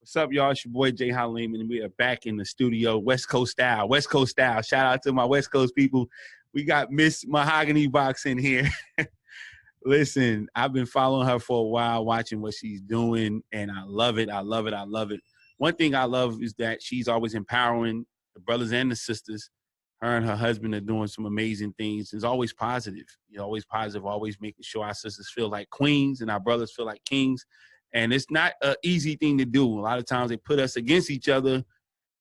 What's up, y'all? It's your boy Jay Haleem, and we are back in the studio. West Coast style. West Coast style. Shout out to my West Coast people. We got Miss Mahogany Box in here. Listen, I've been following her for a while, watching what she's doing, and I love it. I love it. I love it. One thing I love is that she's always empowering the brothers and the sisters. Her and her husband are doing some amazing things. It's always positive. You're always positive, always making sure our sisters feel like queens and our brothers feel like kings. And it's not an easy thing to do. A lot of times they put us against each other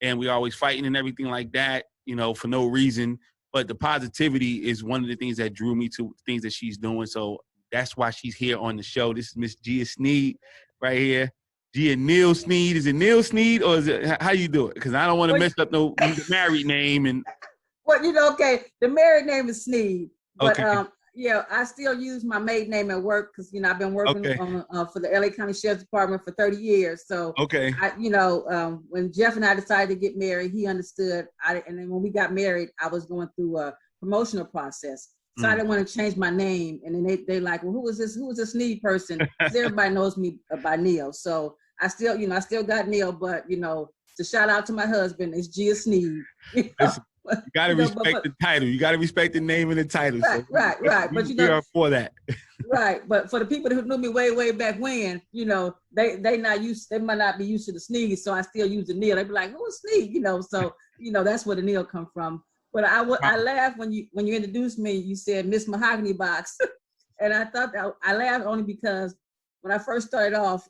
and we're always fighting and everything like that, you know, for no reason. But the positivity is one of the things that drew me to things that she's doing. So that's why she's here on the show. This is Miss Gia Sneed right here. Gia Neil Sneed. Is it Neil Sneed or is it, how you do it? Because I don't want to mess up no married name. And well, you know, okay, the married name is Sneed. But okay. yeah, I still use my maiden name at work because, you know, I've been working on, for the LA County Sheriff's Department for 30 years. So, okay. When Jeff and I decided to get married, he understood. And then when we got married, I was going through a promotional process. So I didn't want to change my name. And then they like, well, who is this? Who is this Sneed person? Because everybody knows me by Neil. So I still got Neil, but, you know, to shout out to my husband, it's Gia Sneed. You know? You gotta respect the title. You gotta respect the name and the title. Right. But you know, we are for that. Right. But for the people who knew me way back when, you know, they might not be used to the Sneed, so I still use the Neil. They be like, who's Sneed? You know, so you know that's where the Neil come from. But I laughed when you introduced me. You said Miss Mahogany Box, and I thought that I laughed only because when I first started off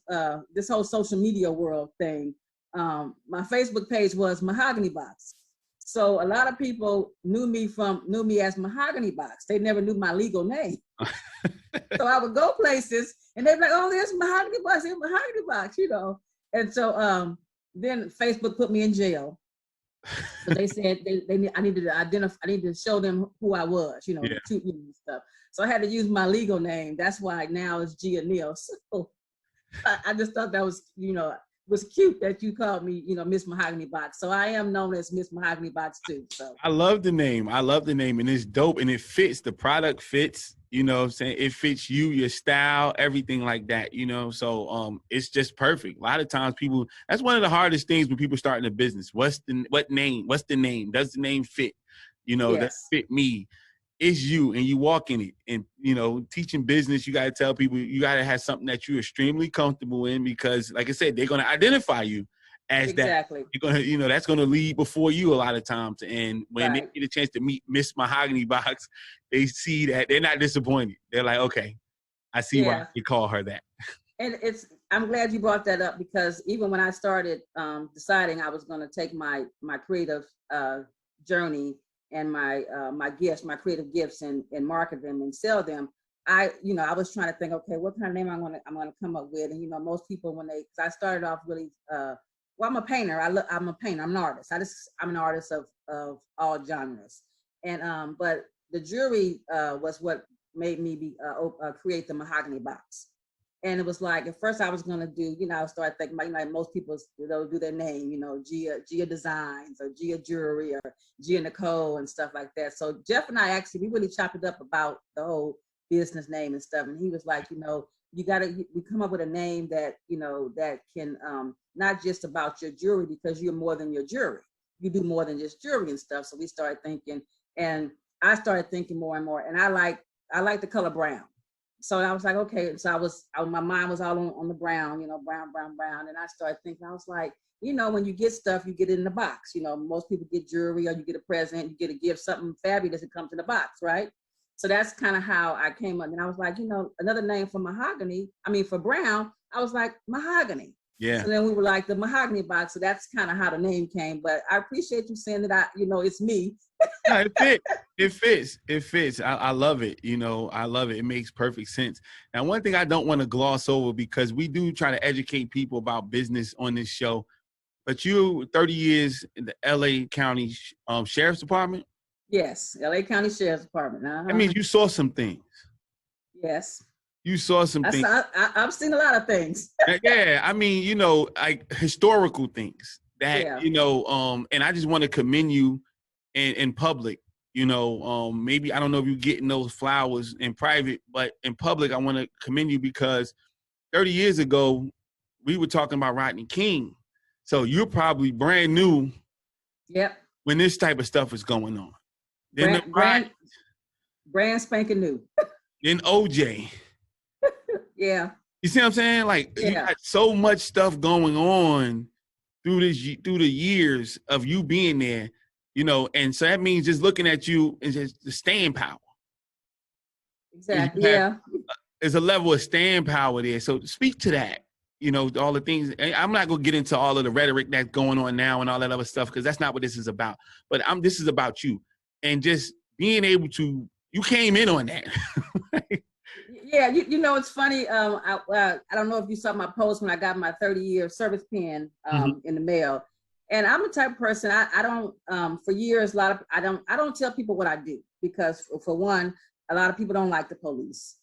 this whole social media world thing, my Facebook page was Mahogany Box. So a lot of people knew me as Mahogany Box. They never knew my legal name. So I would go places and they'd be like, oh, there's Mahogany Box, there's Mahogany Box, you know. And so then Facebook put me in jail. So they said I needed to show them who I was, you know, and stuff. So I had to use my legal name. That's why now it's Gia Neil. So I just thought that was, you know, was cute that you called me, you know, Miss Mahogany Box. So I am known as Miss Mahogany Box too. So I love the name. And it's dope and it fits. The product fits, you know what I'm saying? It fits you, your style, everything like that, you know? So it's just perfect. A lot of times people, that's one of the hardest things when people starting a business. What's the name? Does the name fit? You know, that fit me. It's you and you walk in it. And, you know, teaching business, you got to tell people you got to have something that you're extremely comfortable in because, like I said, they're going to identify you as that. You're going to, you know, that's going to lead before you a lot of times. And when they get a chance to meet Miss Mahogany Box, they see that they're not disappointed. They're like, okay, I see why you call her that. And I'm glad you brought that up because even when I started deciding I was going to take my creative journey and my creative gifts and market them and sell them, I was trying to think, okay, what kind of name I'm gonna come up with. And you know, most people because I started off really I'm a painter. I'm a painter. I'm an artist. I'm an artist of all genres. And but the jewelry was what made me create the Mahogany Box. And it was like, at first I was going to do, you know, I started thinking about, you know, like most people, they'll do their name, you know, Gia Designs or Gia Jewelry or Gia Nicole and stuff like that. So Jeff and I we really chopped it up about the whole business name and stuff. And he was like, you know, we come up with a name that, you know, that can not just about your jewelry because you're more than your jewelry. You do more than just jewelry and stuff. So we started thinking, and I started thinking more and more. And I like the color brown. So I was like, okay. So my mind was all on the brown, you know, brown. And I started thinking, I was like, you know, when you get stuff, you get it in the box. You know, most people get jewelry or you get a present, you get a gift, something fabulous, it comes in the box, right? So that's kind of how I came up. And I was like, you know, another name for for brown, I was like, mahogany. Yeah. So then we were like the Mahogany Box. So that's kind of how the name came. But I appreciate you saying that it's me. No, it fits. I love it. You know, I love it. It makes perfect sense. Now, one thing I don't want to gloss over because we do try to educate people about business on this show, but you 30 years in the LA County Sheriff's Department? Yes, LA County Sheriff's Department. I mean, you saw some things. Yes. You saw some things. I've seen a lot of things. Yeah, I mean, you know, like historical things that, you know, and I just want to commend you in public, you know, maybe, I don't know if you're getting those flowers in private, but in public, I want to commend you because 30 years ago, we were talking about Rodney King So you're probably brand new. Yep. When this type of stuff is going on. Then brand spanking new. Then OJ. Yeah. You see what I'm saying? Like you Yeah. got so much stuff going on through the years of you being there, you know, and so that means just looking at you is just the staying power. Exactly. Yeah. There's a level of staying power there. So speak to that. You know, all the things. I'm not gonna get into all of the rhetoric that's going on now and all that other stuff because that's not what this is about. But this is about you and just being able to. You came in on that. Yeah, you know, it's funny. I don't know if you saw my post when I got my 30-year service pin in the mail. And I'm the type of person I don't for years I don't tell people what I do because for one, a lot of people don't like the police.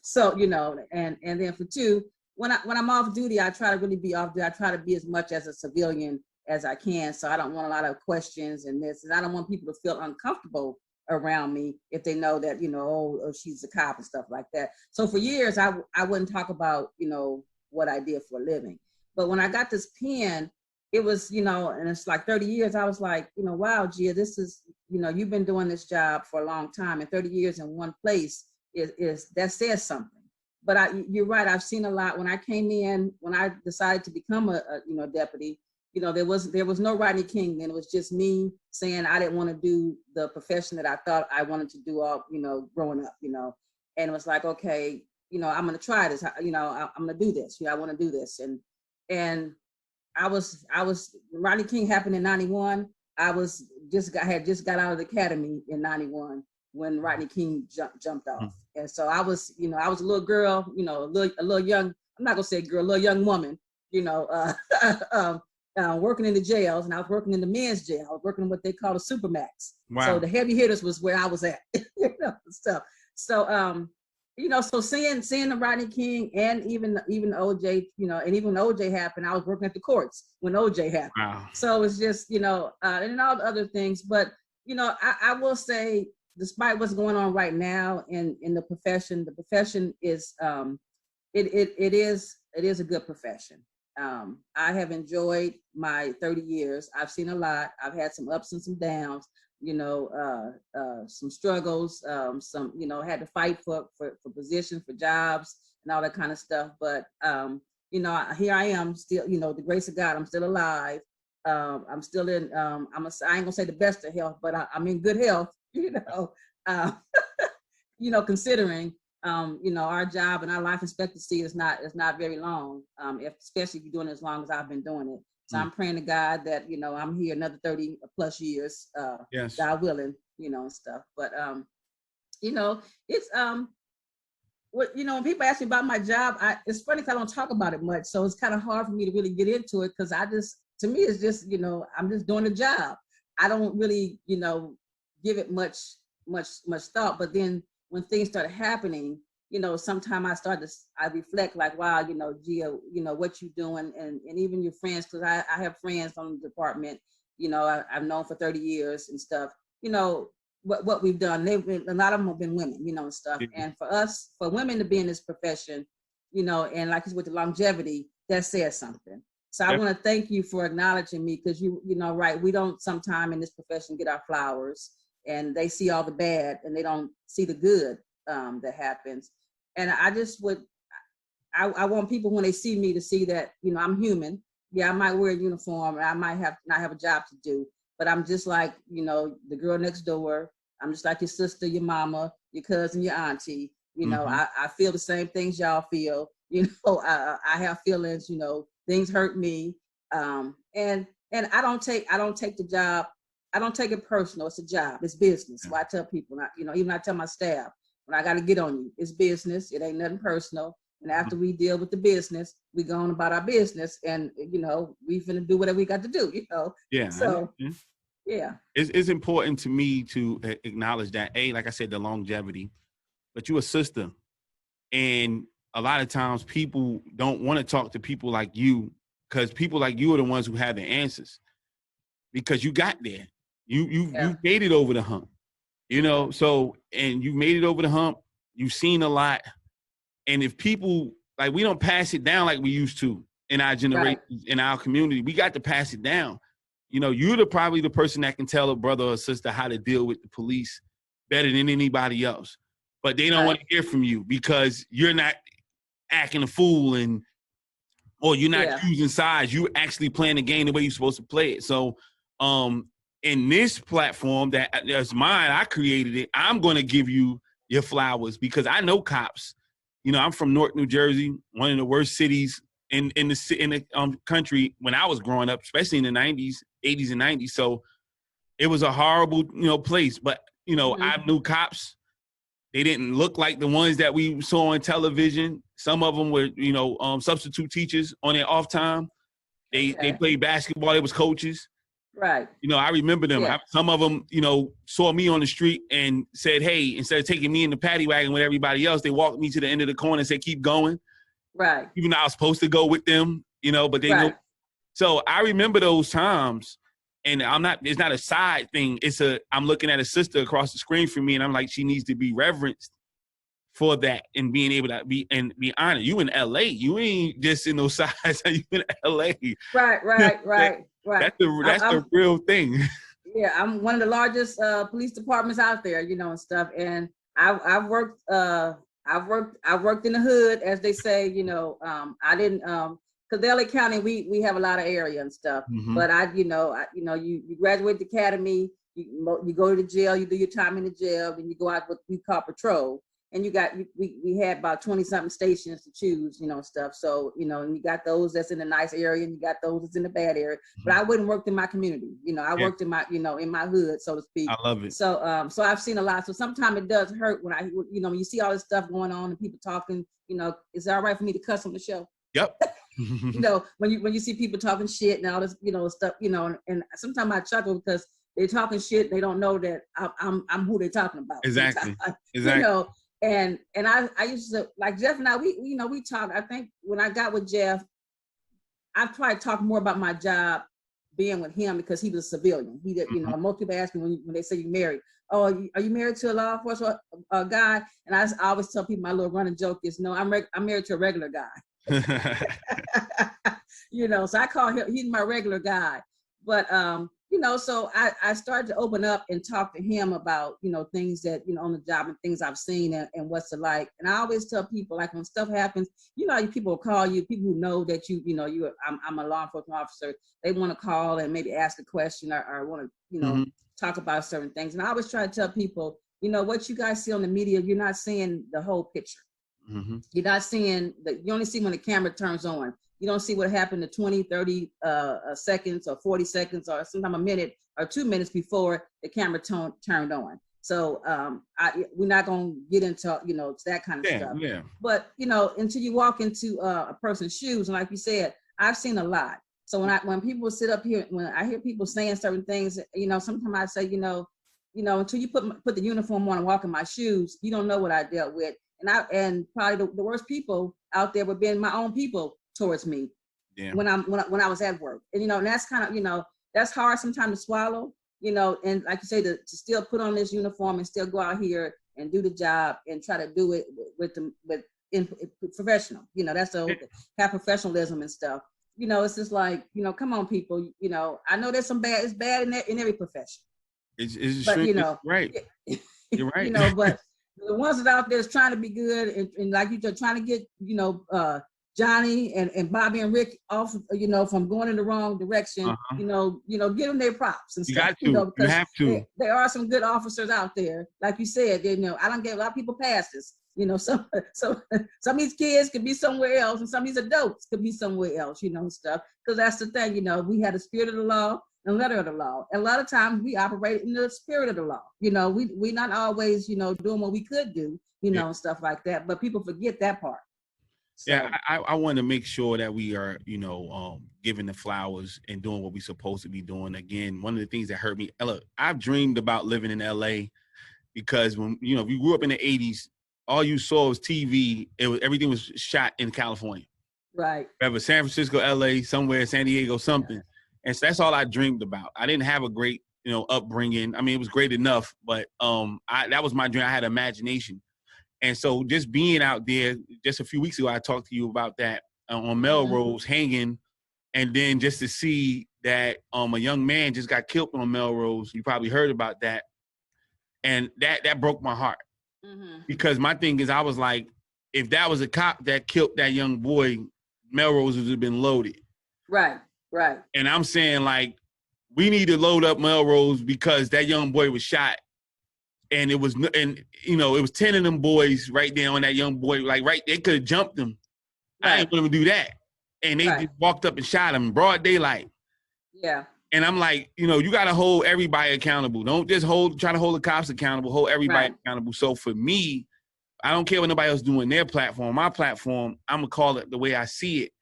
So you know, and then for two, when I'm off duty, I try to really be off duty. I try to be as much as a civilian as I can. So I don't want a lot of questions and this, and I don't want people to feel uncomfortable around me if they know that, you know, oh, she's a cop and stuff like that. So for years, I wouldn't talk about, you know, what I did for a living. But when I got this pen, it was, you know, and it's like 30 years, I was like, you know, wow, Gia, this is, you know, you've been doing this job for a long time, and 30 years in one place is that says something. But you're right, I've seen a lot. When I came in, when I decided to become a you know, deputy, you know, there was no Rodney King then. It was just me saying I didn't want to do the profession that I thought I wanted to do all, you know, growing up, you know. And it was like, okay, you know, I'm going to try this, you know, I'm going to do this. You know, I want to do this. And I was Rodney King happened in 91. I had just got out of the academy in 91 when Rodney King jumped off. And so I was, you know, I was a little girl, you know, a little young, I'm not going to say girl, a little young woman, you know, working in the jails, and I was working in the men's jail. I was working in what they call a supermax. Wow. So the heavy hitters was where I was at, you know, stuff. So, you know, so seeing the Rodney King and even OJ, you know, and even when OJ happened, I was working at the courts when OJ happened. Wow. So it's just, you know, and all the other things. But, you know, I will say, despite what's going on right now in the profession is, it is a good profession. I have enjoyed my 30 years. I've seen a lot. I've had some ups and some downs, you know, some struggles, some, you know, had to fight for positions, for jobs and all that kind of stuff. But, you know, here I am still, you know, the grace of God, I'm still alive. I'm still in, I ain't gonna say the best of health, but I'm in good health, you know, you know, considering, you know, our job and our life expectancy is not very long, especially if you're doing it as long as I've been doing it. So I'm praying to God that, you know, I'm here another 30 plus years, yes, God willing, you know, and stuff. But, you know, it's, what, you know, when people ask me about my job, it's funny because I don't talk about it much. So it's kind of hard for me to really get into it because to me, it's just, you know, I'm just doing the job. I don't really, you know, give it much thought. But then when things started happening, you know, sometimes I reflect like, wow, you know, Gia, you know, what you doing, and even your friends, because I have friends on the department, you know, I've known for 30 years and stuff, you know, what we've done. A lot of them have been women, you know, and stuff. Mm-hmm. And for women to be in this profession, you know, and like with the longevity, that says something. So I want to thank you for acknowledging me, because you know, right, we don't sometime in this profession get our flowers, and they see all the bad and they don't see the good that happens. And I just I want people when they see me to see that, you know, I'm human. Yeah, I might wear a uniform and I might not have a job to do, but I'm just like, you know, the girl next door. I'm just like your sister, your mama, your cousin, your auntie. You know, I feel the same things y'all feel. You know, I have feelings, you know, things hurt me. And I don't take the job, I don't take it personal. It's a job, it's business. So I tell people, you know, even I tell my staff, when I got to get on you, it's business. It ain't nothing personal. And after we deal with the business, we go on about our business, and, you know, we finna do whatever we got to do, you know? Yeah. So, yeah. It's important to me to acknowledge that, like I said, the longevity, but you're a sister. And a lot of times people don't want to talk to people like you, because people like you are the ones who have the answers, because you got there. You made it over the hump, you know? So, and you made it over the hump. You've seen a lot. And if people, like, we don't pass it down like we used to. in our generation, in our community. We got to pass it down. You know, you're probably the person that can tell a brother or sister how to deal with the police better than anybody else. But they don't want to hear from you because you're not acting a fool or you're not choosing sides. You're actually playing the game the way you're supposed to play it. So in this platform that's mine, I created it, I'm going to give you your flowers because I know cops. You know, I'm from Newark, New Jersey, one of the worst cities in the country when I was growing up, especially in the 90s, 80s and 90s. So it was a horrible, place. But, I knew cops. They didn't look like the ones that we saw on television. Some of them were, substitute teachers on their off time. They played basketball. They was coaches. Right. I remember them. Yeah. Some of them, saw me on the street and said, hey, instead of taking me in the paddy wagon with everybody else, they walked me to the end of the corner and said, keep going. Right. Even though I was supposed to go with them, but they know. So I remember those times. And it's not a side thing. I'm looking at a sister across the screen from me and I'm like, she needs to be reverenced for that and being able to be honored. You in LA, you ain't just in those sides, you in LA. Right. That's the real thing. Yeah, I'm one of the largest police departments out there, and stuff. And I've worked in the hood, as they say, I didn't because LA County, we have a lot of area and stuff. Mm-hmm. But you graduate the academy, you go to the jail, you do your time in the jail, then you go out what we call patrol. And we had about 20 something stations to choose, stuff. So, and you got those that's in the nice area and you got those that's in the bad area. Mm-hmm. But I wouldn't work in my community. I worked in my, in my hood, so to speak. I love it. So, so I've seen a lot. So sometimes it does hurt when when you see all this stuff going on and people talking, is it all right for me to cuss on the show? Yep. When you see people talking shit and all this, stuff, and sometimes I chuckle because they're talking shit. And they don't know that I'm who they're talking about. Exactly. And I used to, like Jeff and I, we talk. I think when I got with Jeff, I tried to talk more about my job being with him because he was a civilian. He did, most people ask me when they say you're married, oh, are you married to a law enforcement guy? And I always tell people my little running joke is, no, I'm married to a regular guy. So I call him, he's my regular guy. But, so I started to open up and talk to him about, things that, on the job and things I've seen and what's it like. And I always tell people, like when stuff happens, people will call you, people who know that I'm a law enforcement officer. They want to call and maybe ask a question or want to, talk about certain things. And I always try to tell people, what you guys see on the media, you're not seeing the whole picture. Mm-hmm. You're not seeing you only see when the camera turns on. You don't see what happened to 20, 30 seconds or 40 seconds or sometimes a minute or 2 minutes before the camera turned on. So we're not going to get into, that kind of stuff. Yeah. But, until you walk into a person's shoes, and like you said, I've seen a lot. So when people sit up here, when I hear people saying certain things, sometimes I say, until you put the uniform on and walk in my shoes, you don't know what I dealt with. And probably the worst people out there were being my own people towards me when I was at work. And, and that's kind of, that's hard sometimes to swallow, and like you say, to still put on this uniform and still go out here and do the job and try to do it with professional, that's the have professionalism and stuff. It's just like, come on, people, I know there's it's bad in every profession. It's but, right. You're right. But the ones that out there is trying to be good and like you're trying to get, Johnny and Bobby and Rick off, from going in the wrong direction, give them their props and stuff. You have to. There are some good officers out there. Like you said, I don't get a lot of people passes. Some of these kids could be somewhere else and some of these adults could be somewhere else, stuff. Because that's the thing, we had the spirit of the law and letter of the law. And a lot of times we operate in the spirit of the law. We not always, doing what we could do, and stuff like that. But people forget that part. So. Yeah, I want to make sure that we are, giving the flowers and doing what we're supposed to be doing. Again, one of the things that hurt me, look, I've dreamed about living in LA because when, if you grew up in the 80s, all you saw was TV. Everything was shot in California. Right. Whether San Francisco, LA, somewhere, San Diego, something. Yeah. And so that's all I dreamed about. I didn't have a great, upbringing. I mean, it was great enough, but that was my dream. I had imagination. And so just being out there, just a few weeks ago, I talked to you about that. on Melrose hanging, and then just to see that a young man just got killed on Melrose. You probably heard about that, and that broke my heart because my thing is I was like, if that was a cop that killed that young boy, Melrose would have been loaded. Right. And I'm saying like, we need to load up Melrose because that young boy was shot. And it was 10 of them boys right there on that young boy. Like, right, they could have jumped him. Right. I ain't gonna do that. And they just walked up and shot him in broad daylight. Yeah. And I'm like, you got to hold everybody accountable. Don't just try to hold the cops accountable, hold everybody accountable. So for me, I don't care what nobody else doing their platform. My platform, I'm gonna call it the way I see it.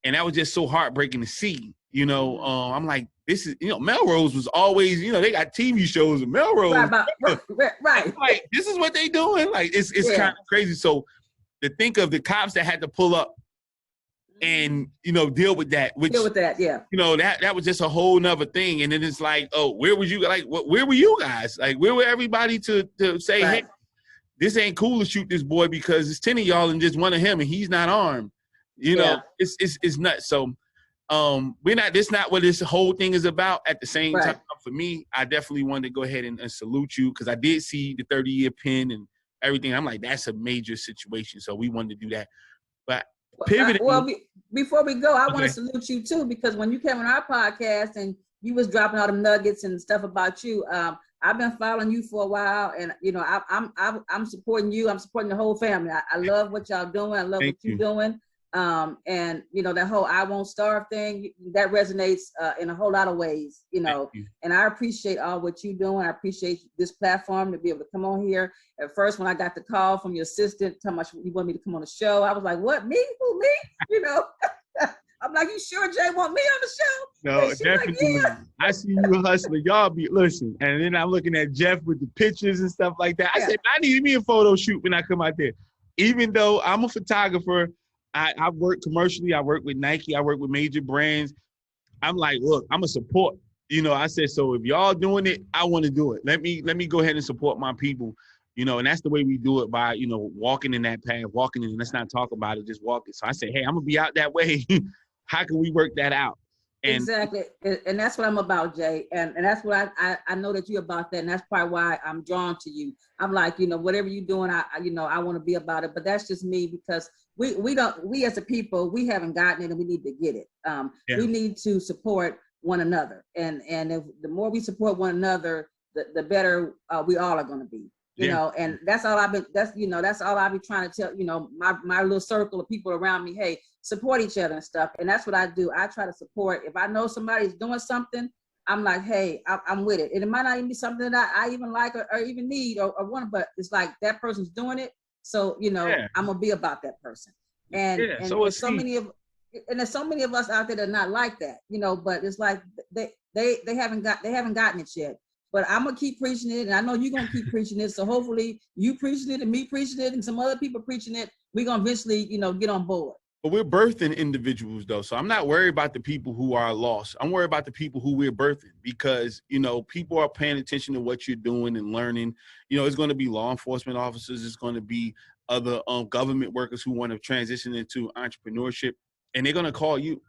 And that was just so heartbreaking to see. I'm like, this is, Melrose was always, they got TV shows in Melrose. Right. Like, this is what they doing. Like, it's kind of crazy. So to think of the cops that had to pull up and, deal with that. Yeah. That was just a whole nother thing. And then it's like, oh, where was you? Like, where were you guys? Like, where were everybody to say, hey, this ain't cool to shoot this boy because it's 10 of y'all and just one of him and he's not armed. It's nuts. So this not what this whole thing is about. At the same time, for me, I definitely wanted to go ahead and salute you because I did see the 30-year pin and everything. I'm like, that's a major situation. So we wanted to do that. But pivoting. Before we go, I want to salute you too, because when you came on our podcast and you was dropping all the nuggets and stuff about you, I've been following you for a while, and I'm supporting you. I'm supporting the whole family. I love what y'all doing. I love what you're doing. And that whole I won't starve thing, that resonates in a whole lot of ways, and I appreciate all what you're doing. I appreciate this platform to be able to come on here. At first, when I got the call from your assistant telling me you want me to come on the show, I was like, what, me? Who, me? I'm like, you sure Jay want me on the show? No, definitely. Like, I see you hustling. Y'all listen. And then I'm looking at Jeff with the pictures and stuff like that. I said, I need me a photo shoot when I come out there. Even though I'm a photographer, I work commercially. I work with Nike. I work with major brands. I'm like, look, I'm a support. I said, so if y'all doing it, I want to do it. Let me go ahead and support my people. And that's the way we do it by, walking in that path, walking in. Let's not talk about it, just walking. So I said, hey, I'm gonna be out that way. How can we work that out? And exactly, and that's what I'm about, Jay. And that's what I know that you're about that, and that's probably why I'm drawn to you. I'm like, whatever you're doing, I want to be about it. But that's just me because we as a people, we haven't gotten it, and we need to get it. We need to support one another, and if the more we support one another, the better we all are going to be. And that's all I've been. That's all I've been trying to tell. My little circle of people around me. Hey, support each other and stuff. And that's what I do. I try to support. If I know somebody's doing something, I'm like, hey, I'm with it. And it might not even be something that I even like or even need or want, but it's like that person's doing it. So I'm gonna be about that person. And there's so many of us out there that are not like that. But it's like they haven't gotten it yet. But I'm gonna keep preaching it, and I know you're gonna keep preaching it. So hopefully, you preaching it, and me preaching it, and some other people preaching it, we're gonna eventually, get on board. But we're birthing individuals, though, so I'm not worried about the people who are lost. I'm worried about the people who we're birthing because people are paying attention to what you're doing and learning. It's going to be law enforcement officers. It's going to be other government workers who want to transition into entrepreneurship, and they're going to call you.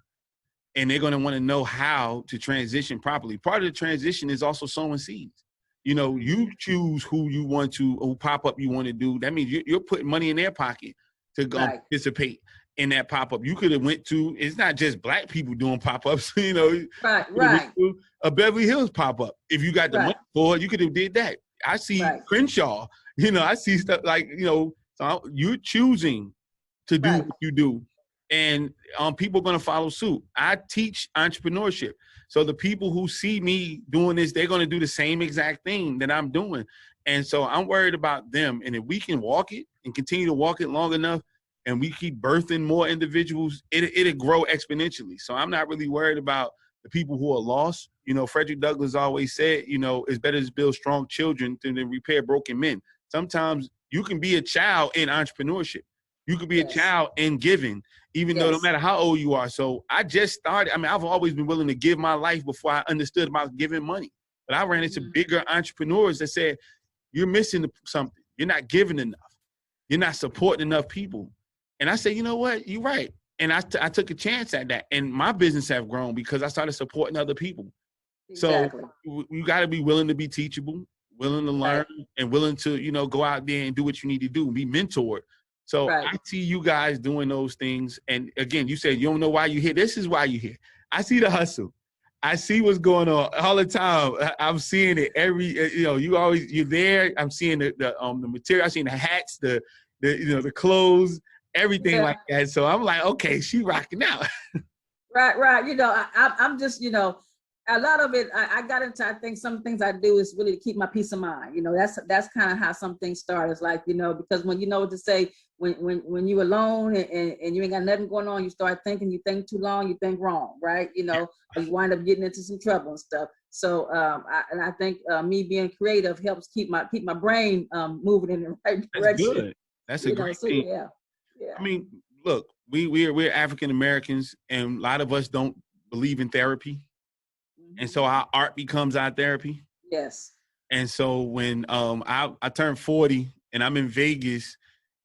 And they're going to want to know how to transition properly. Part of the transition is also sowing seeds. You choose who pop-up you want to do. That means you're putting money in their pocket to go participate in that pop-up. You could have went to, it's not just Black people doing pop-ups, Right. A Beverly Hills pop-up. If you got the money for it, you could have did that. I see Crenshaw, I see stuff like, so you're choosing to do what you do. And people are going to follow suit. I teach entrepreneurship. So the people who see me doing this, they're going to do the same exact thing that I'm doing. And so I'm worried about them. And if we can walk it and continue to walk it long enough and we keep birthing more individuals, it'll grow exponentially. So I'm not really worried about the people who are lost. Frederick Douglass always said, it's better to build strong children than to repair broken men. Sometimes you can be a child in entrepreneurship. You could be a child in giving, even though no matter how old you are. So I just started. I've always been willing to give my life before I understood about giving money. But I ran into bigger entrepreneurs that said, you're missing something. You're not giving enough. You're not supporting enough people. And I said, you know what? You're right. And I took a chance at that. And my business have grown because I started supporting other people. Exactly. So you got to be willing to be teachable, willing to learn, and willing to, you know, go out there and do what you need to do and be mentored. So I see you guys doing those things. And again, you said you don't know why you're here. This is why you're here. I see the hustle. I see what's going on all the time. I'm seeing it you know, you're there. I'm seeing the material. I'm seeing the hats, the you know, the clothes, everything like that. So I'm like, okay, she rocking out. Right. You know, I'm just, you know, a lot of it, I got into, I think some things I do is really to keep my peace of mind. You know, that's kind of how some things start. It's like, you know, because when you know what to say, when you're alone and you ain't got nothing going on, you start thinking, you think too long, you think wrong, right? You know, or you wind up getting into some trouble and stuff. So I think me being creative helps keep my brain moving in the right direction. That's good. That's a great thing. Yeah. I mean, look, we're African Americans, and a lot of us don't believe in therapy. And so our art becomes our therapy. Yes. And so when I turned 40 and I'm in Vegas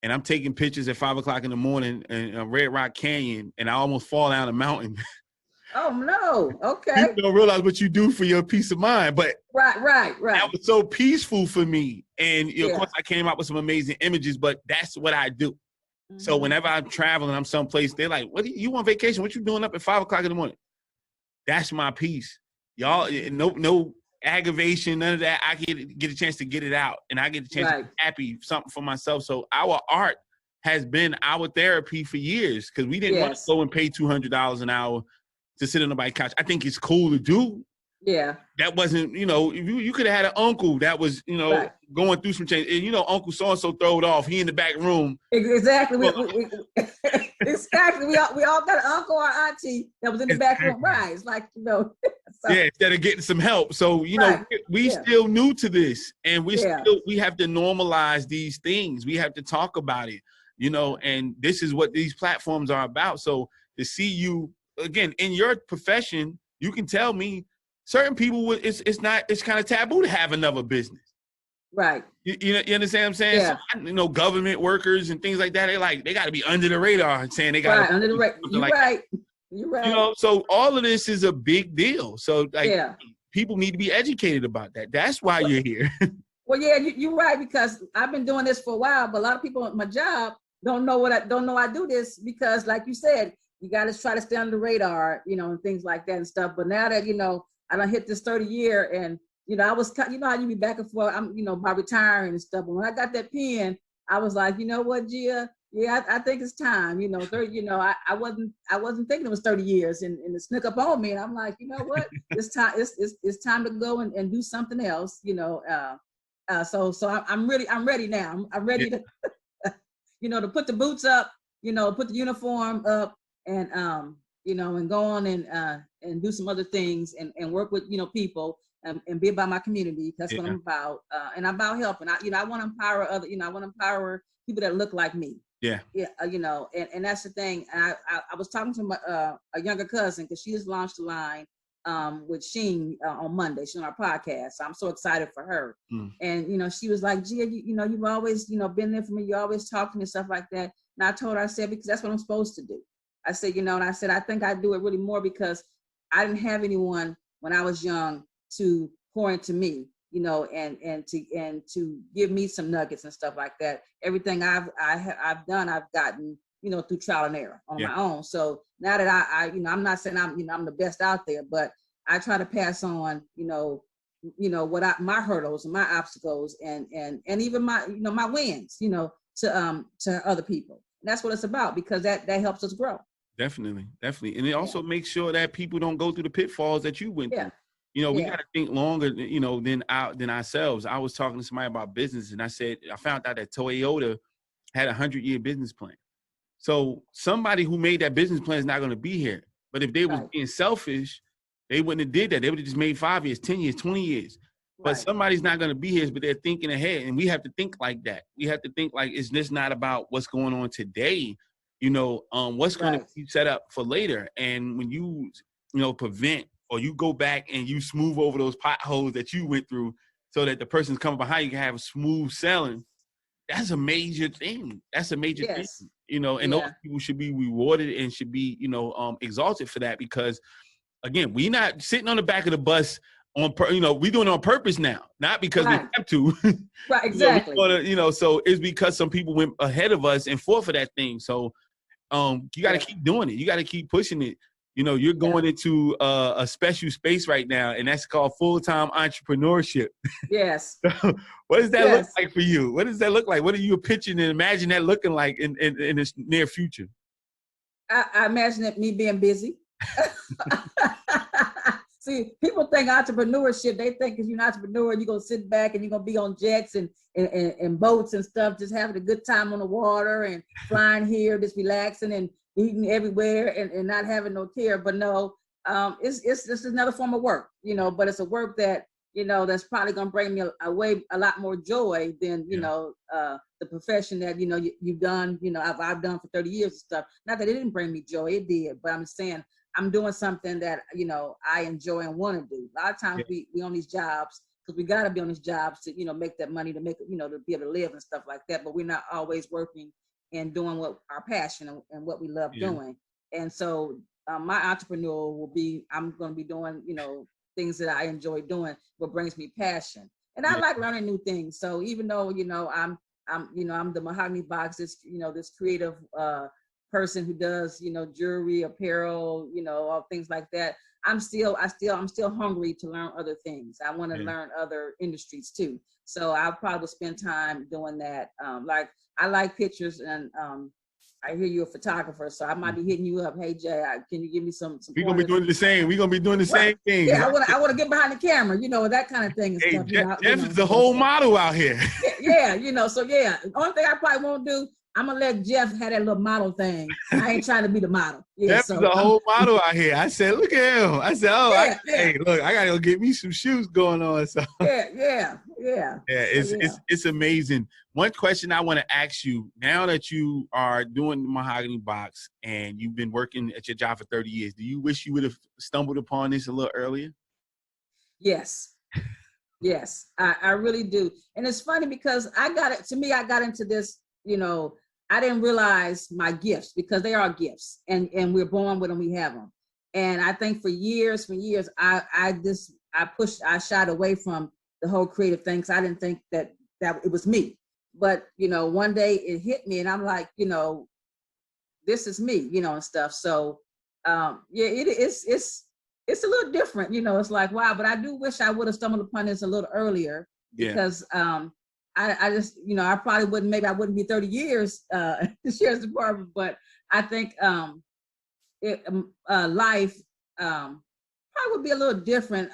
and I'm taking pictures at 5 o'clock in the morning in Red Rock Canyon and I almost fall down a mountain. Oh no. Okay. People don't realize what you do for your peace of mind. But right. That was so peaceful for me. And of course I came out with some amazing images, but that's what I do. So whenever I'm traveling, I'm someplace, they're like, "What you on vacation? What you doing up at 5 o'clock in the morning?" That's my peace. Y'all, no aggravation, none of that. I get a chance to get it out, and I get a chance to be happy, something for myself. So our art has been our therapy for years because we didn't want to go and pay $200 an hour to sit on nobody's couch. I think it's cool to do. Yeah. That wasn't, you know, you could have had an uncle that was, you know, going through some change. And, you know, Uncle so-and-so throw it off. He in the back room. Exactly. Exactly. We all got an uncle or auntie that was in the back room. Right. It's like, you know. So. Yeah, instead of getting some help. So, you know, we still new to this. And we have to normalize these things. We have to talk about it, you know, and this is what these platforms are about. So to see you, again, in your profession, you can tell me, certain people, it's kind of taboo to have another business. Right. You understand what I'm saying? Yeah. So, you know, government workers and things like that, they got to be under the radar and saying they got under the radar. You're right. You're right. You know, so all of this is a big deal. So people need to be educated about that. That's why you're here. Well, yeah, you're right, because I've been doing this for a while, but a lot of people at my job don't know I do this because, like you said, you got to try to stay under the radar, you know, and things like that and stuff. But now that, you know, I done hit this 30 year and, you know, I was, you know how you be back and forth, I'm, you know, by retiring and stuff. But when I got that pen, I was like, you know what, Gia, I think it's time, you know, 30, you know, I wasn't thinking it was 30 years and it snuck up on me. And I'm like, you know what, it's time to go and do something else, you know. So I'm ready now. I'm ready to, you know, to put the boots up, you know, put the uniform up and, you know, and go on and do some other things and work with, you know, people and be about my community. That's what I'm about. And I'm about helping. I want to empower I want to empower people that look like me. Yeah. Yeah. You know, and that's the thing. And I was talking to a younger cousin because she just launched a line with Sheen on Monday. She's on our podcast. So I'm so excited for her. And, you know, she was like, Gia, you know, you've always, you know, been there for me. You always talk to me and stuff like that. And I told her, I said, because that's what I'm supposed to do. I said, you know, and I said, I think I do it really more because I didn't have anyone when I was young to pour into me, you know, and to give me some nuggets and stuff like that. Everything I've done, I've gotten, you know, through trial and error on my own. So now that I you know, I'm not saying I'm the best out there, but I try to pass on, you know, what my hurdles and my obstacles and even my, you know, my wins, you know, to other people. And that's what it's about, because that helps us grow. Definitely. And it also makes sure that people don't go through the pitfalls that you went through. You know, we got to think longer, you know, than ourselves. I was talking to somebody about business, and I said, I found out that Toyota had a 100-year business plan. So somebody who made that business plan is not going to be here. But if they was being selfish, they wouldn't have did that. They would have just made 5 years, 10 years, 20 years. But somebody's not going to be here, but they're thinking ahead. And we have to think like that. We have to think like, it's just not about what's going on today, you know, what's going to be set up for later. And when you know, prevent, or you go back and you smooth over those potholes that you went through so that the person's coming behind you can have smooth sailing, that's a major thing. That's a major thing. you know, and those Yeah. people should be rewarded and should be, you know, exalted for that, because again, we not sitting on the back of the bus you know, we doing it on purpose now, not because we Right. have to. Right. You know, Exactly. you know, so it's because some people went ahead of us and fought for that thing. So you got to Yeah. keep doing it. You got to keep pushing it. You know, you're Yeah. going into a special space right now, and that's called full-time entrepreneurship. Yes. So what does that look Yes. like for you? What does that look like? What are you pitching and imagine that looking like in the near future? I imagine it me being busy. See, people think entrepreneurship, they think if you're an entrepreneur, you're going to sit back and you're going to be on jets and boats and stuff, just having a good time on the water and flying here, just relaxing and eating everywhere and not having no care. But no, it's just another form of work, you know, but it's a work that, you know, that's probably going to bring me away a lot more joy than, you know, the profession that, you know, you've done, you know, I've done for 30 years and stuff. Not that it didn't bring me joy, it did, but I'm saying I'm doing something that, you know, I enjoy and want to do. A lot of times we on these jobs because we got to be on these jobs to, you know, make that money to make, you know, to be able to live and stuff like that. But we're not always working and doing what our passion and what we love doing. And so my entrepreneurial will be, I'm going to be doing, you know, things that I enjoy doing, what brings me passion. And I like learning new things. So even though, you know, I'm the Mahogany Box, this, you know, this creative person who does, you know, jewelry, apparel, you know, all things like that. I'm still hungry to learn other things. I want to learn other industries too. So I'll probably spend time doing that. Like I like pictures, and I hear you're a photographer, so I might be hitting you up. Hey Jay, can you give me some We're gonna be pointers? doing the same. We're gonna be doing the same thing. Yeah, I want to get behind the camera, you know, that kind of thing and Hey, stuff. You know, Jeff is the whole model out here. Yeah, you know, so yeah. The only thing I probably won't do, I'm gonna let Jeff have that little model thing. I ain't trying to be the model. Yeah, Jeff is so the whole model out here. I said, look at him. I said, oh, hey, look, I gotta go get me some shoes going on. So yeah. It's amazing. One question I want to ask you, now that you are doing the Mahogany Box and you've been working at your job for 30 years, do you wish you would have stumbled upon this a little earlier? Yes, I really do. And it's funny because I got into this, you know, I didn't realize my gifts because they are gifts and we're born with them, we have them. And I think for years, I shied away from the whole creative thing because I didn't think that it was me. But, you know, one day it hit me and I'm like, you know, this is me, you know, and stuff. So it's a little different, you know, it's like, wow, but I do wish I would have stumbled upon this a little earlier because I just, you know, I probably wouldn't, maybe I wouldn't be 30 years in the sheriff's department, but I think life probably would be a little different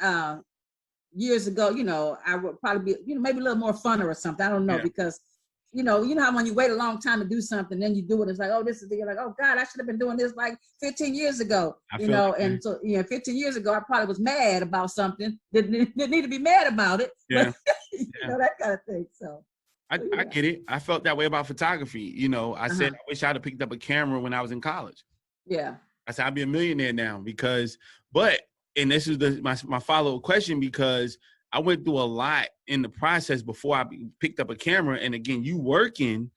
years ago. You know, I would probably be, you know, maybe a little more funner or something. I don't know because, you know how when you wait a long time to do something, then you do it, it's like, oh, you're like, oh God, I should have been doing this like 15 years ago, you know, and so, you know, 15 years ago, I probably was mad about something, didn't need to be mad about it, but, you know, that kind of thing, so. I get it. I felt that way about photography. You know, I said, I wish I'd have picked up a camera when I was in college. Yeah. I said, I'd be a millionaire now and this is my follow-up question, because I went through a lot in the process before I picked up a camera. And again, you working,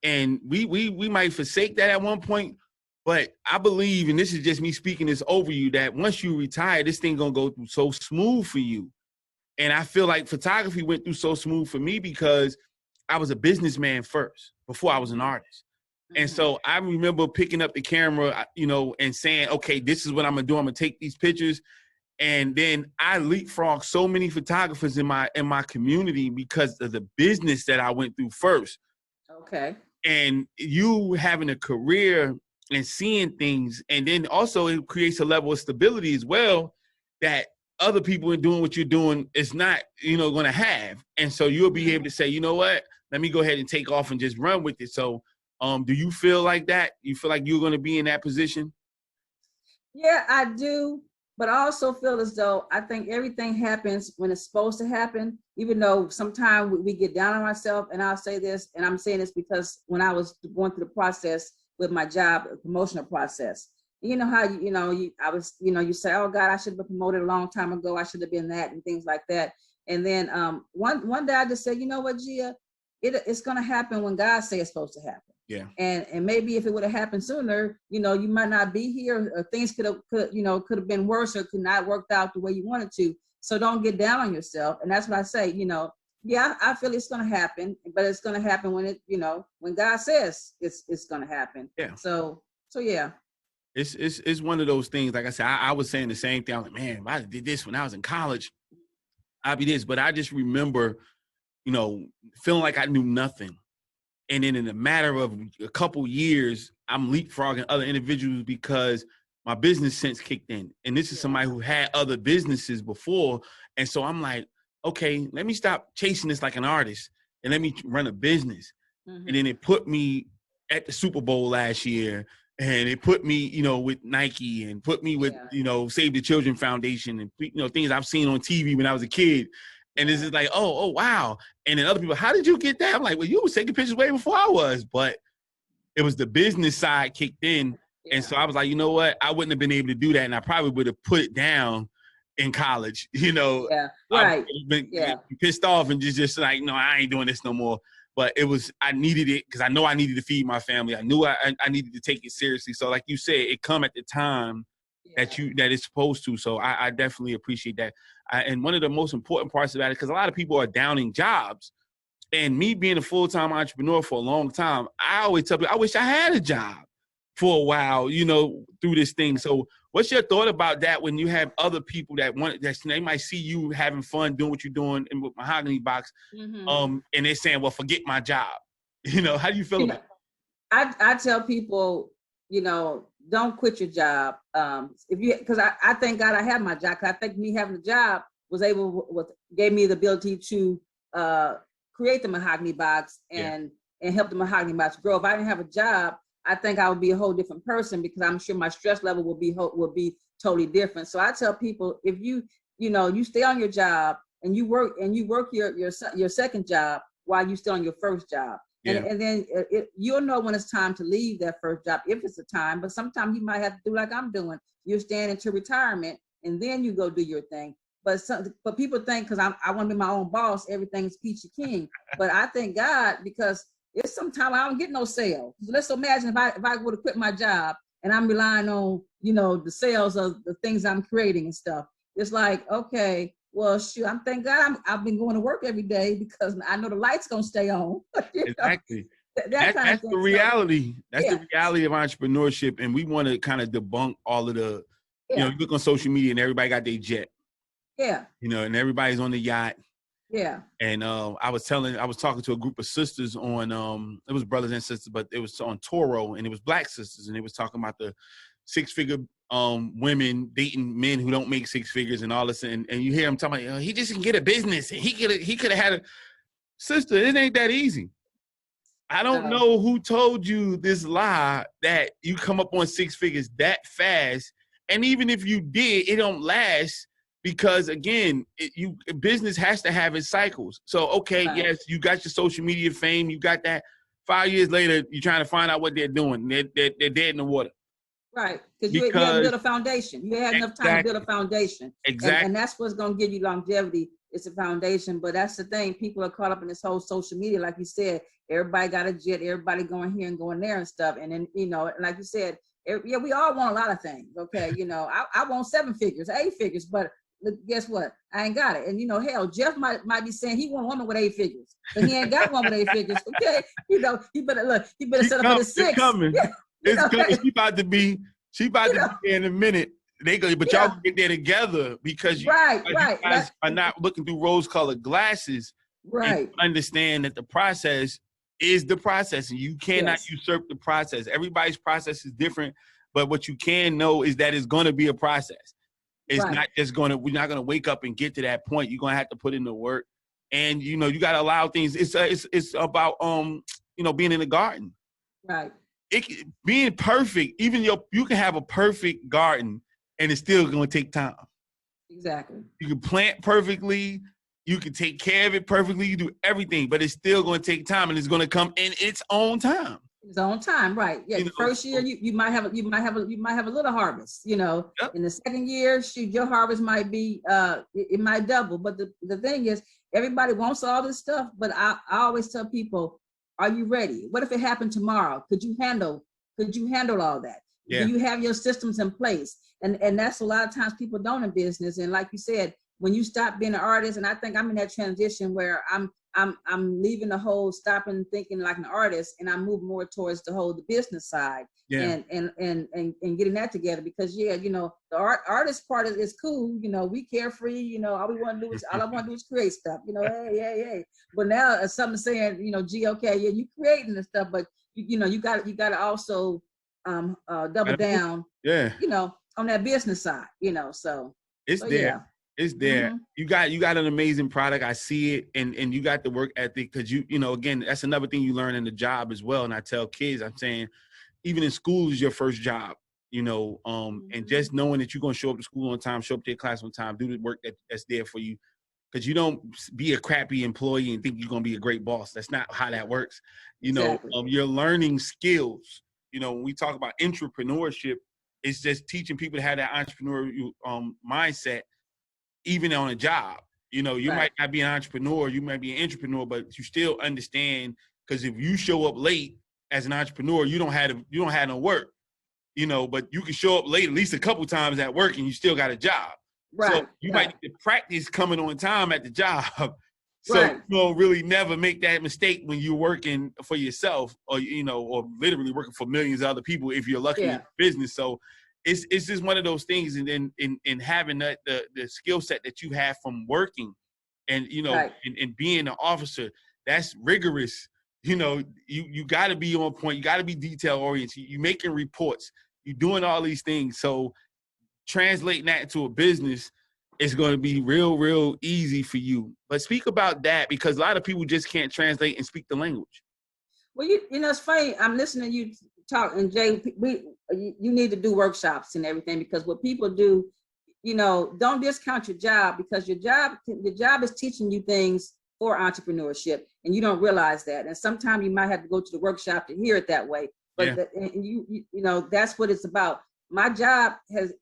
and we might forsake that at one point, but I believe, and this is just me speaking this over you, that once you retire, this thing gonna go through so smooth for you. And I feel like photography went through so smooth for me because I was a businessman first before I was an artist. And so I remember picking up the camera, you know, and saying, okay, this is what I'm gonna do. I'm gonna take these pictures. And then I leapfrogged so many photographers in my community because of the business that I went through first. Okay. And you having a career and seeing things, and then also it creates a level of stability as well that other people in doing what you're doing is not, you know, going to have. And so you'll be able to say, you know what, let me go ahead and take off and just run with it. So do you feel like that? You feel like you're going to be in that position? Yeah, I do. But I also feel as though I think everything happens when it's supposed to happen, even though sometimes we get down on ourselves. And I'll say this, and I'm saying this because when I was going through the process with my job, the promotional process, you know how, you say, oh God, I should have been promoted a long time ago. I should have been that and things like that. And then one day I just said, you know what, Gia, it's going to happen when God says it's supposed to happen. Yeah. And maybe if it would have happened sooner, you know, you might not be here, or things could have been worse, or could not worked out the way you wanted to. So don't get down on yourself. And that's what I say, you know, yeah, I feel it's going to happen, but it's going to happen when it, you know, when God says it's going to happen. Yeah. So yeah. It's one of those things. Like I said, I was saying the same thing. I was like, man, if I did this when I was in college, I'd be this. But I just remember, you know, feeling like I knew nothing. And then in a matter of a couple years, I'm leapfrogging other individuals because my business sense kicked in. And this is somebody who had other businesses before. And so I'm like, okay, let me stop chasing this like an artist and let me run a business. Mm-hmm. And then it put me at the Super Bowl last year. And it put me, you know, with Nike, and put me with, you know, Save the Children Foundation, and, you know, things I've seen on TV when I was a kid. And it's just like, oh, wow. And then other people, how did you get that? I'm like, well, you was taking pictures way before I was. But it was the business side kicked in. Yeah. And so I was like, you know what? I wouldn't have been able to do that. And I probably would have put it down in college, you know. Yeah, right. Been pissed off and just like, no, I ain't doing this no more. But I needed it because I know I needed to feed my family. I knew I needed to take it seriously. So like you said, it come at the time that it's supposed to. So I definitely appreciate that. And one of the most important parts about it, because a lot of people are downing jobs, and me being a full-time entrepreneur for a long time, I always tell people, I wish I had a job for a while, you know, through this thing. So what's your thought about that when you have other people that they might see you having fun doing what you're doing with Mahogany Box, and they're saying, well, forget my job. You know, how do you feel about it? I tell people, you know, don't quit your job. Because I thank God I have my job. Cause I think me having a job gave me the ability to create the Mahogany Box and help the Mahogany Box grow. If I didn't have a job, I think I would be a whole different person, because I'm sure my stress level will be totally different. So I tell people, if you stay on your job and you work your second job while you still on your first job. Yeah. And then you'll know when it's time to leave that first job, if it's a time. But sometimes you might have to do like I'm doing. You're staying into retirement, and then you go do your thing. But people think, because I want to be my own boss, everything's peachy keen. But I thank God, because it's sometimes I don't get no sales. So let's imagine if I would have quit my job and I'm relying on, you know, the sales of the things I'm creating and stuff. It's like, okay, well, shoot, thank God I've been going to work every day, because I know the light's gonna stay on. Exactly. That's the reality. That's the reality of entrepreneurship, and we want to kind of debunk all of the. You know, you look on social media and everybody got their jet. Yeah. You know, and everybody's on the yacht. Yeah. And I was talking to a group of sisters on it was brothers and sisters, but it was on Toro, and it was Black sisters, and they was talking about the 6-figure women dating men who don't make 6 figures and all this, and you hear them talking about, he just can get a business, and he could have had a sister. It ain't that easy. I don't know who told you this lie that you come up on 6 figures that fast, and even if you did, it don't last. Because again, business has to have its cycles. So, okay, yes, you got your social media fame, you got that. 5 years later, you're trying to find out what they're doing. They're dead in the water. Right, because you haven't built a foundation. You had enough time to build a foundation. Exactly. And that's what's going to give you longevity. It's a foundation. But that's the thing. People are caught up in this whole social media. Like you said, everybody got a jet, everybody going here and going there and stuff. And then, you know, like you said, we all want a lot of things. Okay, you know, I want 7 figures, 8 figures, but guess what? I ain't got it. And you know, hell, Jeff might be saying he want a woman with 8 figures, but he ain't got one with 8 figures. Okay, you know, he better set up for the 6. It's coming. Yeah, it's coming. She about to be there in a minute. But y'all get there together, because you guys are not looking through rose-colored glasses. Right. Understand that the process is the process, and you cannot usurp the process. Everybody's process is different, but what you can know is that it's going to be a process. It's not just we're not going to wake up and get to that point. You're going to have to put in the work, and, you know, you got to allow things. It's about, you know, being in the garden. Right. Being perfect, even you can have a perfect garden and it's still going to take time. Exactly. You can plant perfectly. You can take care of it perfectly. You do everything, but it's still going to take time, and it's going to come in its own time. Its own time, right? Yeah. The first year you might have a little harvest. You know, in the second year, your harvest might be it might double. But the thing is, everybody wants all this stuff. But I always tell people, Are you ready? What if it happened tomorrow? Could you handle all that? Yeah. Do you have your systems in place? And that's a lot of times people don't in business. And like you said, when you stop being an artist, and I think I'm in that transition where I'm leaving the whole stopping thinking like an artist, and I'm moving more towards the whole the business side. Yeah. And getting that together, because the artist part is cool. We carefree. All I want to do is create stuff. Hey. But now something saying, gee, okay, yeah, you creating the stuff, but you got to also double down. Yeah. On that business side. So it's there. Yeah. It's there. Mm-hmm. You got an amazing product. I see it, and you got the work ethic, because again, that's another thing you learn in the job as well. And I tell kids, I'm saying, even in school is your first job, and just knowing that you're going to show up to school on time, show up to your class on time, do the work that's there for you. Because you don't be a crappy employee and think you're going to be a great boss. That's not how that works. Exactly. You're learning skills. When we talk about entrepreneurship, it's just teaching people to have that entrepreneurial mindset, even on a job. You might not be an entrepreneur, you might be an entrepreneur, but you still understand, because if you show up late as an entrepreneur, you don't have no work, but you can show up late at least a couple times at work and you still got a job. Right. So you might need to practice coming on time at the job. So you don't really never make that mistake when you're working for yourself, or or literally working for millions of other people if you're lucky in your business. So it's just one of those things. And then in having the skill set that you have from working, and and being an officer, that's rigorous. You got to be on point. You got to be detail oriented. You making reports. You doing all these things. So translating that into a business is going to be real easy for you. But speak about that, because a lot of people just can't translate and speak the language. Well, it's funny. I'm listening to you talk, and Jay, you need to do workshops and everything, because what people do, don't discount your job, because your job is teaching you things for entrepreneurship, and you don't realize that. And sometimes you might have to go to the workshop to hear it that way. But that's what it's about. My job has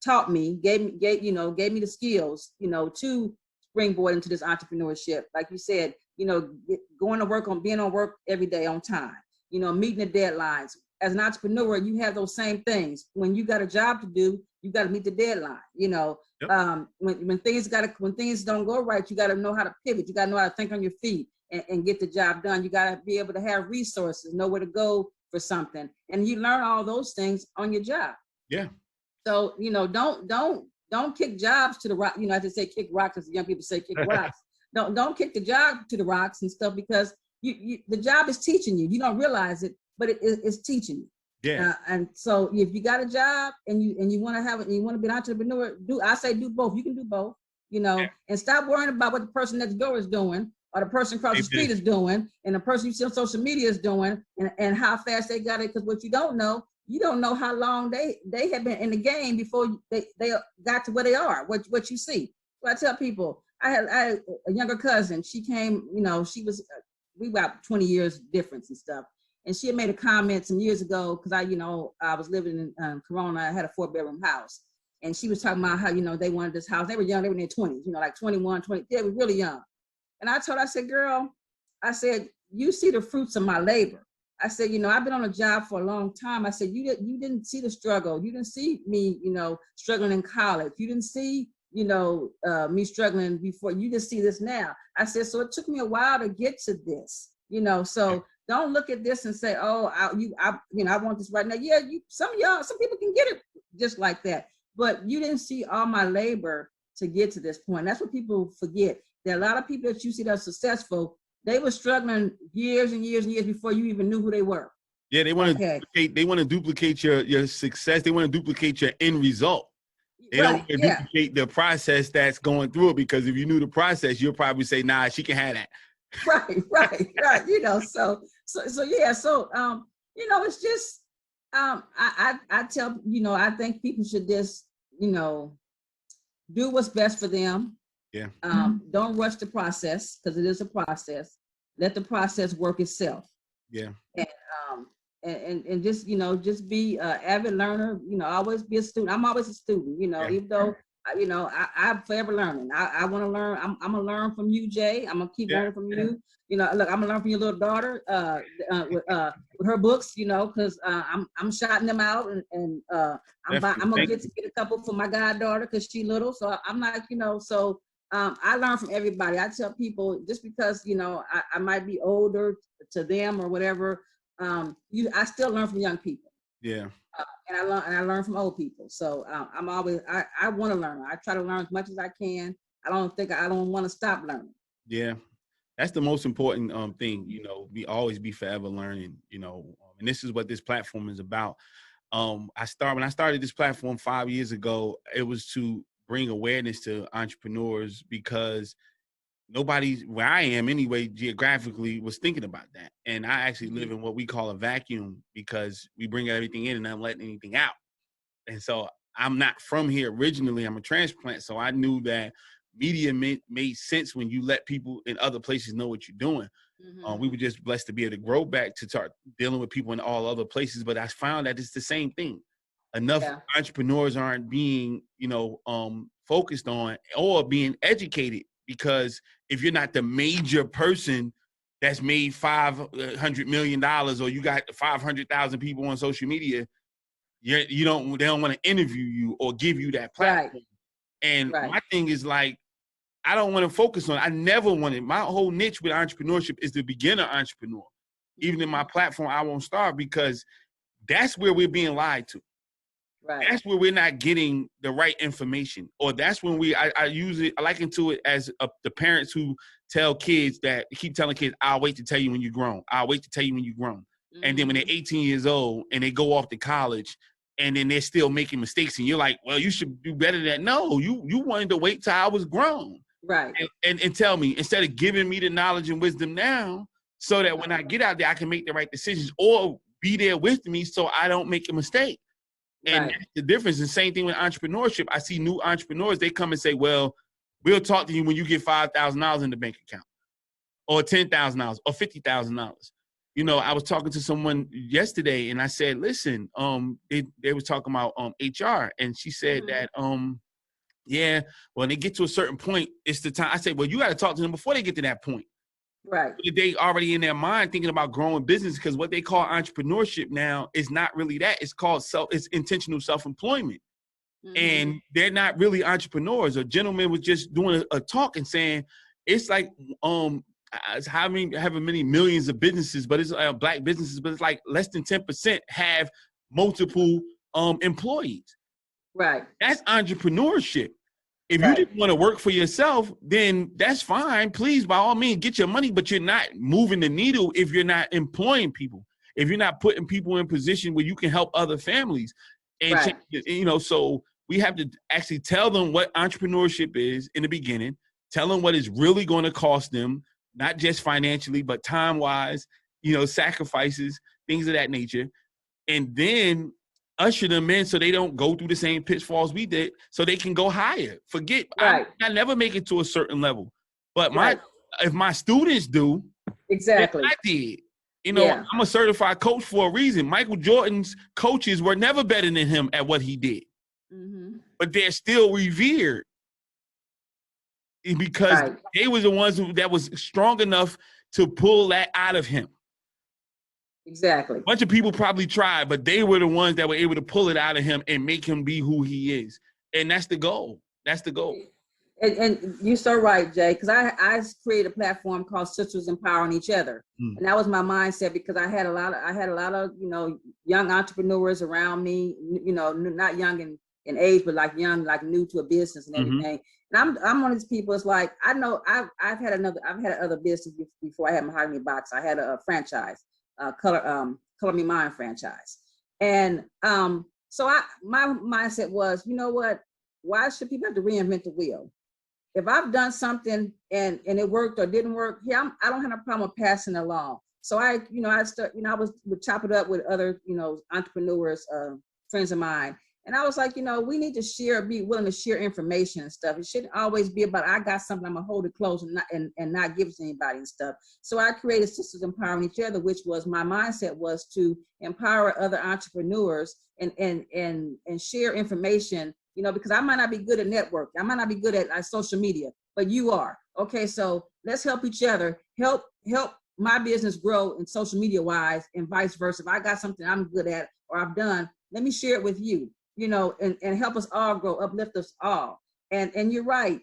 taught me, gave me the skills, to springboard into this entrepreneurship. Like you said, going to work being on work every day on time, meeting the deadlines. As an entrepreneur, you have those same things. When you got a job to do, you got to meet the deadline. When things don't go right, you got to know how to pivot. You got to know how to think on your feet and get the job done. You got to be able to have resources, know where to go for something, and you learn all those things on your job. Yeah. So don't kick jobs to the rock. I just say kick rocks, as young people say kick rocks. Don't kick the job to the rocks and stuff, because the job is teaching you. You don't realize it, but it's teaching you. Yeah. And so if you got a job and you want to have it, and you want to be an entrepreneur, I say do both. You can do both. And stop worrying about what the person next door is doing, or the person across the street is doing, and the person you see on social media is doing, and how fast they got it. Because what you don't know how long they have been in the game before they got to where they are, what you see. So I tell people, I had a younger cousin. She came, we about 20 years difference and stuff. And she had made a comment some years ago, because I was living in Corona. I had a 4-bedroom house. And she was talking about how, they wanted this house. They were young, they were in their 20s, like 21, 20, they were really young. And I said, girl, you see the fruits of my labor. I said, I've been on a job for a long time. I said, you didn't see the struggle. You didn't see me, struggling in college. You didn't see, me struggling before. You just see this now. I said, so it took me a while to get to this, so don't look at this and say, oh, I want this right now. Yeah, some people can get it just like that, but you didn't see all my labor to get to this point. That's what people forget. There are a lot of people that you see that are successful. They were struggling years and years and years before you even knew who they were. Yeah, they want to duplicate your success. They want to duplicate your end result. They don't want to duplicate the process that's going through it, because if you knew the process, you'll probably say, nah, she can have that. Right. It's just, I tell, I think people should just, do what's best for them. Yeah. Don't rush the process, because it is a process. Let the process work itself. Yeah. And just, just be an avid learner, always be a student. I'm always a student, even though you know, I'm forever learning. I want to learn. I'm gonna learn from you, Jay. I'm gonna keep learning from you. You know, look, I'm gonna learn from your little daughter with her books. You know, because I'm shouting them out, and I'm gonna get a couple for my goddaughter because she little. So I'm like, you know, so I learn from everybody. I tell people just because you know I might be older to them or whatever, I still learn from young people. Yeah. And I learn from old people. So I'm always I want to learn. I try to learn as much as I can. I don't want to stop learning. Yeah, that's the most important thing. You know, always be forever learning. You know, and this is what this platform is about. When I started this platform 5 years ago, it was to bring awareness to entrepreneurs because nobody where I am anyway, geographically, was thinking about that. And I actually live in what we call a vacuum because we bring everything in and not letting anything out. And so I'm not from here originally. I'm a transplant. So I knew that media made sense when you let people in other places know what you're doing. We were just blessed to be able to grow back to start dealing with people in all other places. But I found that it's the same thing. Enough entrepreneurs aren't being, you know, focused on or being educated, because if you're not the major person that's made $500 million or you got 500,000 people on social media, they don't want to interview you or give you that platform. Right. And my thing is like, I don't want to focus on it. I never wanted, my whole niche with entrepreneurship is the beginner entrepreneur. Even in my platform, I won't start, because that's where we're being lied to. Right. That's where we're not getting the right information, or that's when I liken to it as the parents who tell kids that keep telling kids, "I'll wait to tell you when you're grown. I'll wait to tell you when you're grown." And then when they're 18 years old and they go off to college, and then they're still making mistakes, and you're like, "Well, you should do better than that." No, you wanted to wait till I was grown, right? And tell me, instead of giving me the knowledge and wisdom now, so that when I get out there, I can make the right decisions, or be there with me so I don't make a mistake. And that's the difference. The same thing with entrepreneurship. I see new entrepreneurs, they come and say, "Well, we'll talk to you when you get $5,000 in the bank account, or $10,000 or $50,000. You know, I was talking to someone yesterday and I said, "Listen, they was talking about HR." And she said that yeah, when they get to a certain point, it's the time. I said, "Well, you got to talk to them before they get to that point." Right. They already in their mind thinking about growing business, because what they call entrepreneurship now is not really that. It's called it's intentional self-employment. And they're not really entrepreneurs. A gentleman was just doing a talk and saying it's like having many millions of businesses, but it's black businesses, but it's like less than 10% have multiple employees. Right. That's entrepreneurship. If you just want to work for yourself, then that's fine. Please, by all means, get your money, but you're not moving the needle if you're not employing people, if you're not putting people in position where you can help other families. And, you know, so we have to actually tell them what entrepreneurship is in the beginning, tell them what it's really going to cost them, not just financially, but time-wise, you know, sacrifices, things of that nature. And then usher them in so they don't go through the same pitfalls we did, so they can go higher. I never make it to a certain level, but if my students do, exactly, I did. You know, I'm a certified coach for a reason. Michael Jordan's coaches were never better than him at what he did, but they're still revered because they were the ones that was strong enough to pull that out of him. Exactly. A bunch of people probably tried, but they were the ones that were able to pull it out of him and make him be who he is. And that's the goal. That's the goal. And you're so right, Jay, because I created a platform called Sisters Empowering Each Other. And that was my mindset, because I had a lot of, you know, young entrepreneurs around me, you know, not young in age, but like young, like new to a business and everything. And I'm one of these people. It's like, I know I've had other business before I had Mahogany Box. I had a franchise. Color Me Mine franchise. And so my mindset was, you know what, why should people have to reinvent the wheel? If I've done something and it worked or didn't work, I don't have a problem with passing it along. So I would chop it up with other, you know, entrepreneurs, friends of mine. And I was like, you know, we need to be willing to share information and stuff. It shouldn't always be about, I got something, I'm gonna hold it close and not give it to anybody and stuff. So I created Sisters Empowering Each Other, which was, my mindset was to empower other entrepreneurs and share information you know, because I might not be good at network. I might not be good at social media, but you are. Okay, so let's help each other. Help my business grow in social media wise, and vice versa. If I got something I'm good at or I've done, let me share it with you, you know, and help us all grow, uplift us all. And you're right.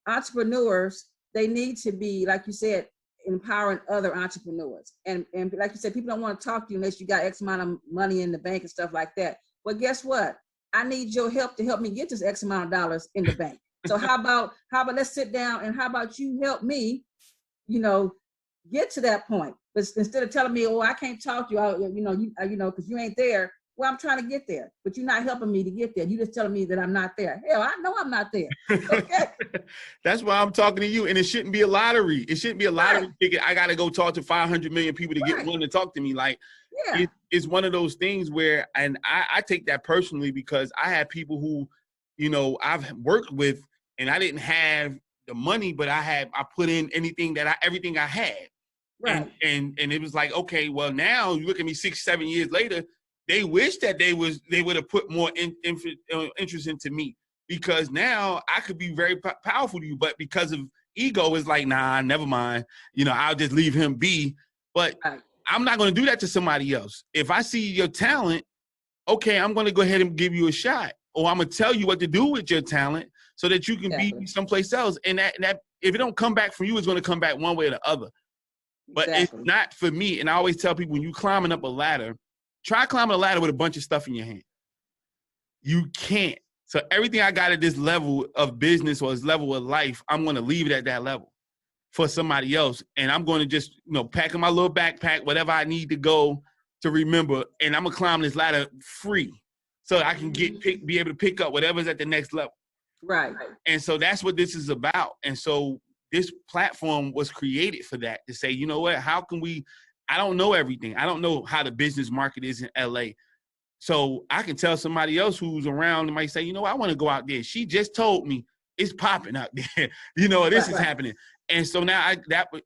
Entrepreneurs, they need to be, like you said, empowering other entrepreneurs. And like you said, people don't want to talk to you unless you got X amount of money in the bank and stuff like that. Well, guess what? I need your help to help me get this X amount of dollars in the bank. So how about let's sit down, and how about you help me, you know, get to that point. But instead of telling me, oh, I can't talk to you, you know, because you ain't there. Well, I'm trying to get there, but you're not helping me to get there. You just telling me that I'm not there. Hell, I know I'm not there. Okay. That's why I'm talking to you. And it shouldn't be a lottery. It shouldn't be a lottery ticket. I got to go talk to 500 million people to get one to talk to me. Like, it's one of those things where, and I take that personally, because I have people who, you know, I've worked with, and I didn't have the money, but I put in everything I had. Right. And it was like, okay, well, now you look at me 6-7 years later, they wish that they would have put more interest into me, because now I could be very powerful to you, but because of ego, it's like, nah, never mind. You know, I'll just leave him be. But I'm not going to do that to somebody else. If I see your talent, okay, I'm going to go ahead and give you a shot, or I'm going to tell you what to do with your talent so that you can be someplace else. And that if it don't come back from you, it's going to come back one way or the other. But it's not for me. And I always tell people, when you climbing up a ladder, try climbing a ladder with a bunch of stuff in your hand. You can't. So everything I got at this level of business or this level of life, I'm going to leave it at that level for somebody else. And I'm going to just, you know, pack in my little backpack, whatever I need to go to remember. And I'm going to climb this ladder free so I can be able to pick up whatever's at the next level. Right. And so that's what this is about. And so this platform was created for that, to say, you know what, how can we, I don't know everything. I don't know how the business market is in LA. So I can tell somebody else who's around and might say, you know, I want to go out there. She just told me it's popping out there. You know, this is happening. And so now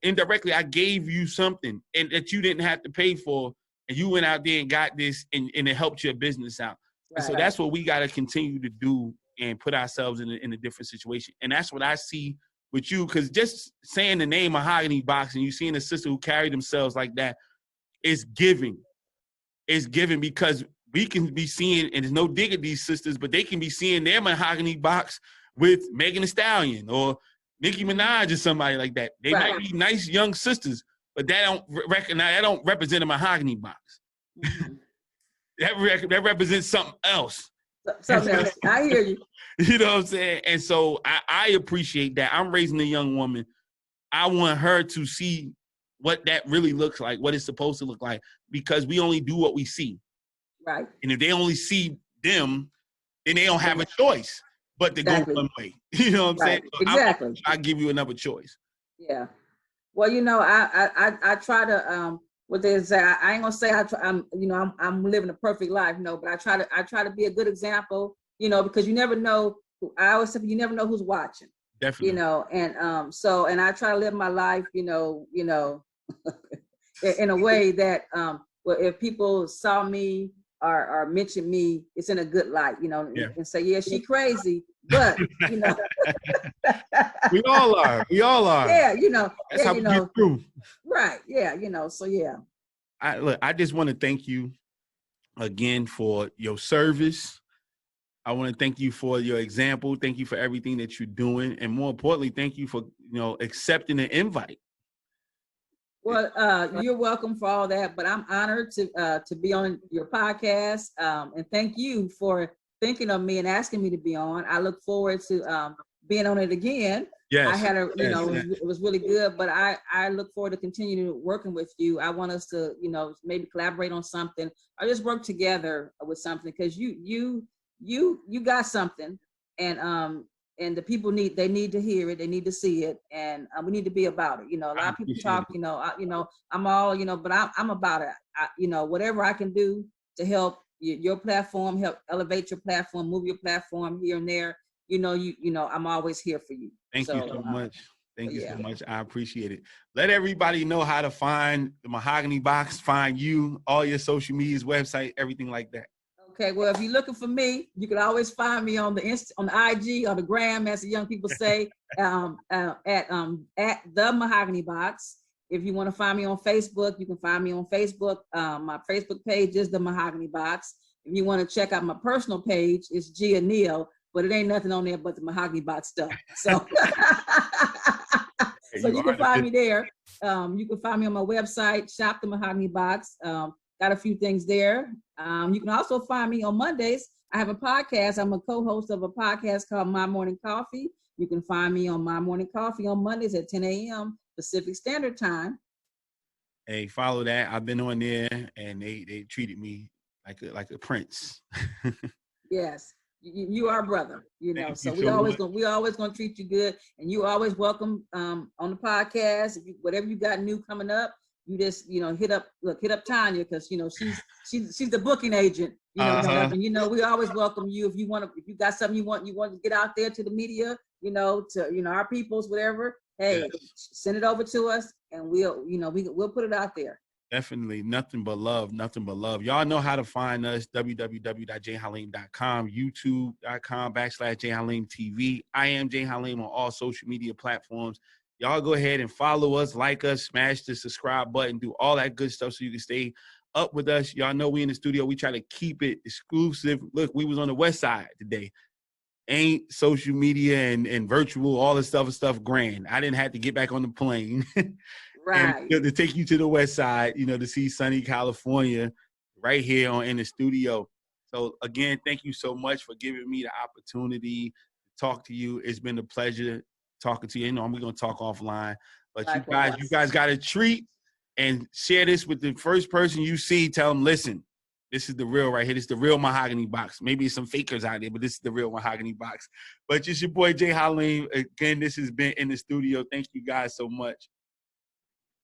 indirectly, I gave you something and that you didn't have to pay for. And you went out there and got this, and it helped your business out. And so that's what we got to continue to do, and put ourselves in a different situation. And that's what I see with you, because just saying the name Mahogany Box and you seeing a sister who carried themselves like that is giving. It's giving, because we can be seeing, and there's no dig at these sisters, but they can be seeing their Mahogany Box with Megan Thee Stallion or Nicki Minaj or somebody like that. They might be nice young sisters, but that don't represent a Mahogany Box. Mm-hmm. that represents something else. Something else. I hear you. You know what I'm saying? And so I appreciate that. I'm raising a young woman. I want her to see what that really looks like, what it's supposed to look like, because we only do what we see. Right. And if they only see them, then they don't have a choice but to go one way. You know what I'm saying? So exactly. I give you another choice. Yeah. Well, you know, I try to what they say. I ain't gonna say I'm living a perfect life, no, but I try to be a good example, you know, because you never know. I always say you never know who's watching. Definitely. You know, and so I try to live my life, you know, in a way that well, if people saw me or mentioned me, it's in a good light, you know, and say, yeah, she crazy, but you know, we all are. Yeah, you know, that's how we get through. Right. Yeah, you know. So yeah. I just want to thank you again for your service. I want to thank you for your example. Thank you for everything that you're doing, and more importantly, thank you for accepting the invite. Well, you're welcome for all that, but I'm honored to be on your podcast, and thank you for thinking of me and asking me to be on. I look forward to being on it again. Yes, I had it was really good, but I look forward to continuing working with you. I want us to, maybe collaborate on something or just work together with something, because you got something, and the people need to hear it, they need to see it, and we need to be about it. A lot of people talk, I'm all, but I'm about it. Whatever I can do to help your platform, help elevate your platform, move your platform here and there, I'm always here for you. Thank you so much. Thank you so much. I appreciate it. Let everybody know how to find the Mahogany Box, find you, all your social medias, website, everything like that. Okay, well, if you're looking for me, you can always find me on the IG or the gram, as the young people say, at the Mahogany Box. If you want to find me on Facebook, you can find me on Facebook. My Facebook page is the Mahogany Box. If you want to check out my personal page, it's Gia Neil, but it ain't nothing on there but the Mahogany Box stuff. So, so you can find me there. You can find me on my website, Shop the Mahogany Box. Got a few things there. You can also find me on Mondays. I have a podcast. I'm a co-host of a podcast called My Morning Coffee. You can find me on My Morning Coffee on Mondays at 10 a.m. Pacific Standard Time. Hey, follow that. I've been on there, and they treated me like a prince. Yes, you are brother. You know, so we always gonna treat you good, and you always welcome on the podcast. If whatever you got new coming up, you just hit up Tanya, because she's the booking agent. And we always welcome you if you got something you want to get out there to the media, to our peoples, whatever. Hey, send it over to us, and we'll put it out there. Definitely. Nothing but love. Y'all know how to find us. www.jhaleem.com, youtube.com/jhaleemtv. I am J Haleem on all social media platforms. Y'all go ahead and follow us, like us, smash the subscribe button, do all that good stuff so you can stay up with us. Y'all know we in the studio. We try to keep it exclusive. Look, we was on the west side today. Ain't social media and virtual, all this stuff grand. I didn't have to get back on the plane. Right. And to take you to the west side, to see sunny California right here in the studio. So again, thank you so much for giving me the opportunity to talk to you. It's been a pleasure talking to you. We're going to talk offline, but likewise. you guys got a treat, and share this with the first person you see. Tell them, listen, this is the real right here. This is the real Mahogany Box. Maybe some fakers out there, but this is the real Mahogany Box. But it's your boy, J Haleem. Again, this has been in the studio. Thank you guys so much.